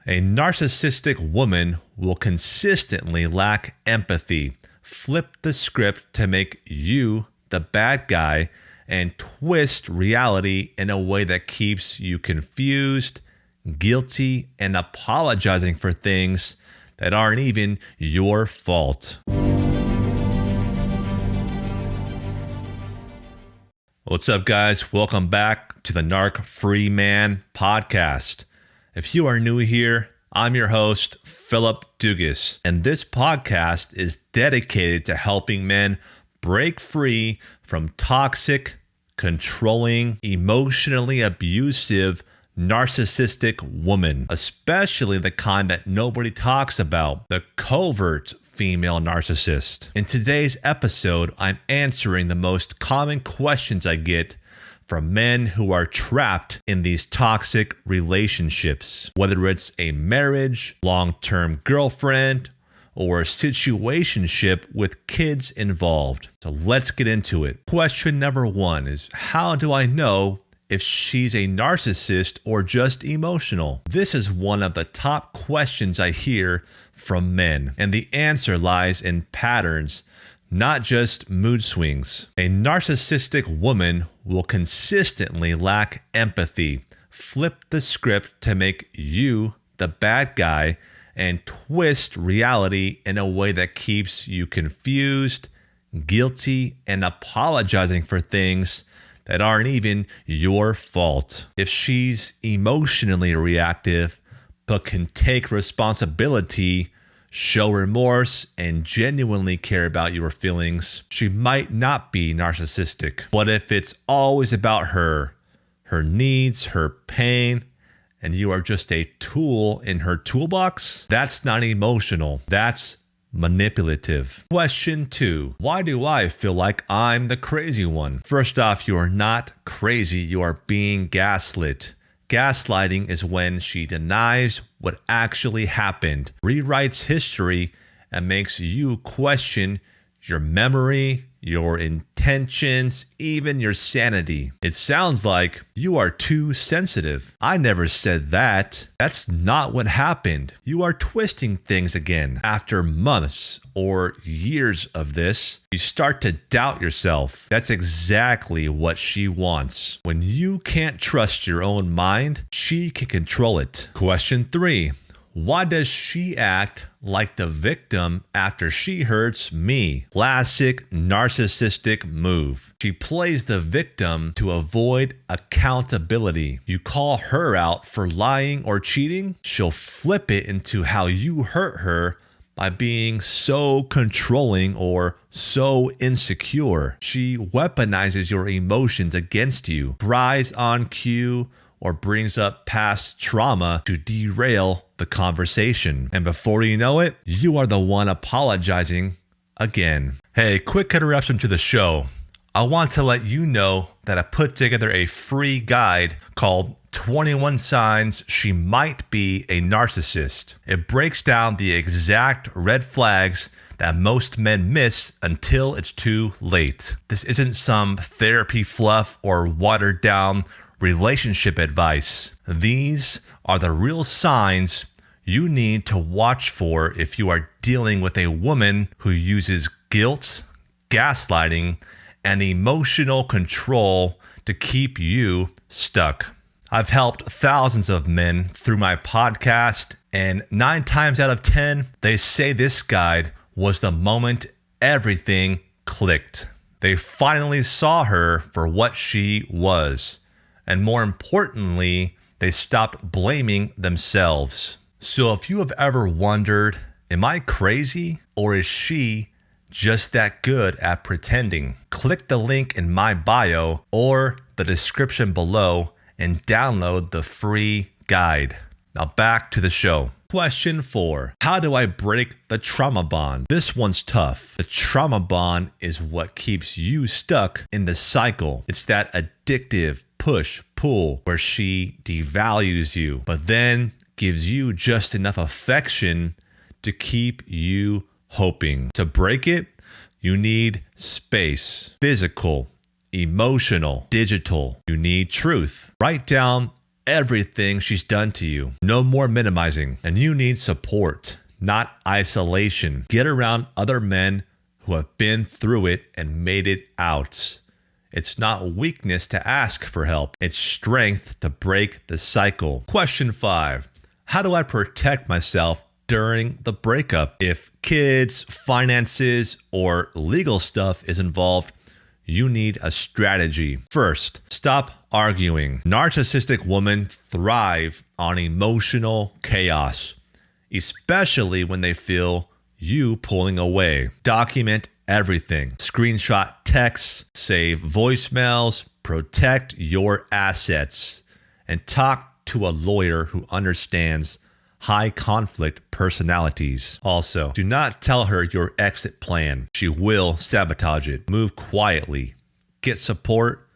A narcissistic woman will consistently lack empathy, flip the script to make you the bad guy, and twist reality in a way that keeps you confused, guilty, and apologizing for things that aren't even your fault. What's up, guys? Welcome back to the Narc Free Man podcast. If you are new here, I'm your host, Phillip Dugas, and this podcast is dedicated to helping men break free from toxic, controlling, emotionally abusive, narcissistic women, especially the kind that nobody talks about, the covert female narcissist. In today's episode, I'm answering the most common questions I get from men who are trapped in these toxic relationships, whether it's a marriage, long-term girlfriend, or a situationship with kids involved. So let's get into it. Question number one is, how do I know if she's a narcissist or just emotional? This is one of the top questions I hear from men, and the answer lies in patterns, not just mood swings. A narcissistic woman will consistently lack empathy, flip the script to make you the bad guy, and twist reality in a way that keeps you confused, guilty, and apologizing for things that aren't even your fault. If she's emotionally reactive, but can take responsibility, show remorse, and genuinely care about your feelings, she might not be narcissistic. But if it's always about her needs, her pain, and you are just a tool in her toolbox, that's not emotional. That's manipulative. Question 2. Why do I feel like I'm the crazy one? First off, you are not crazy. You are being gaslit. Gaslighting is when she denies what actually happened, rewrites history, and makes you question your memory, your intentions, even your sanity. It sounds like you are too sensitive. I never said that. That's not what happened. You are twisting things again. After months or years of this, you start to doubt yourself. That's exactly what she wants. When you can't trust your own mind, she can control it. Question 3. Why does she act like the victim after she hurts me? Classic narcissistic move. She plays the victim to avoid accountability. You call her out for lying or cheating, she'll flip it into how you hurt her by being so controlling or so insecure. She weaponizes your emotions against you, cries on cue, or brings up past trauma to derail the conversation. And before you know it, you are the one apologizing again. Hey, quick interruption to the show. I want to let you know that I put together a free guide called 21 Signs She Might Be a Narcissist. It breaks down the exact red flags that most men miss until it's too late. This isn't some therapy fluff or watered down relationship advice. These are the real signs you need to watch for if you are dealing with a woman who uses guilt, gaslighting, and emotional control to keep you stuck. I've helped thousands of men through my podcast, and 9 times out of 10, they say this guide was the moment everything clicked. They finally saw her for what she was. And more importantly, they stopped blaming themselves. So if you have ever wondered, am I crazy or is she just that good at pretending? Click the link in my bio or the description below and download the free guide. Now back to the show. Question 4. How do I break the trauma bond? This one's tough. The trauma bond is what keeps you stuck in the cycle. It's that addictive push-pull where she devalues you, but then gives you just enough affection to keep you hoping. To break it, you need space, physical, emotional, digital. You need truth. Write down everything she's done to you. No more minimizing. And you need support, not isolation. Get around other men who have been through it and made it out. It's not weakness to ask for help. It's strength to break the cycle. Question 5. How do I protect myself during the breakup? If kids, finances, or legal stuff is involved, you need a strategy. First, stop arguing. Narcissistic women thrive on emotional chaos, especially when they feel you pulling away. Document everything. Screenshot texts, save voicemails, protect your assets, and talk to a lawyer who understands high conflict personalities. Also, do not tell her your exit plan. She will sabotage it. Move quietly. Get support,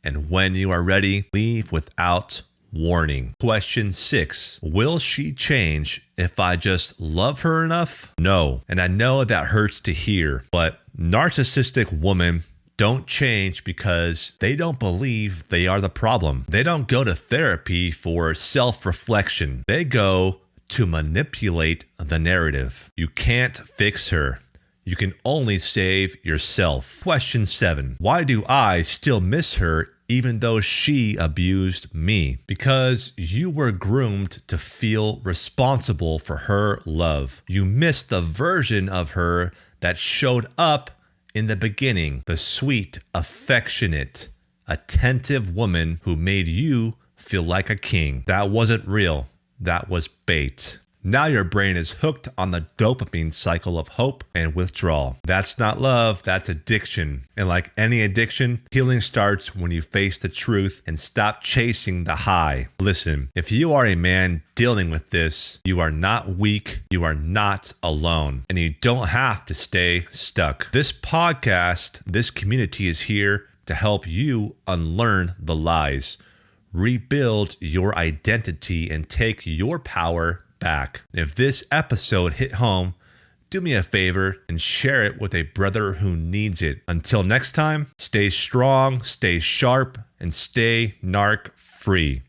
and when you are ready, leave without warning. Question 6. Will she change if I just love her enough? No. And I know that hurts to hear, but narcissistic women don't change because they don't believe they are the problem. They don't go to therapy for self-reflection. They go to manipulate the narrative. You can't fix her. You can only save yourself. Question 7. Why do I still miss her even though she abused me? Because you were groomed to feel responsible for her love. You missed the version of her that showed up in the beginning, the sweet, affectionate, attentive woman who made you feel like a king. That wasn't real. That was bait. Now your brain is hooked on the dopamine cycle of hope and withdrawal. That's not love, that's addiction. And like any addiction, healing starts when you face the truth and stop chasing the high. Listen, if you are a man dealing with this, you are not weak, you are not alone, and you don't have to stay stuck. This podcast, this community is here to help you unlearn the lies, rebuild your identity, and take your power back. If this episode hit home, do me a favor and share it with a brother who needs it. Until next time, stay strong, stay sharp, and stay narc free.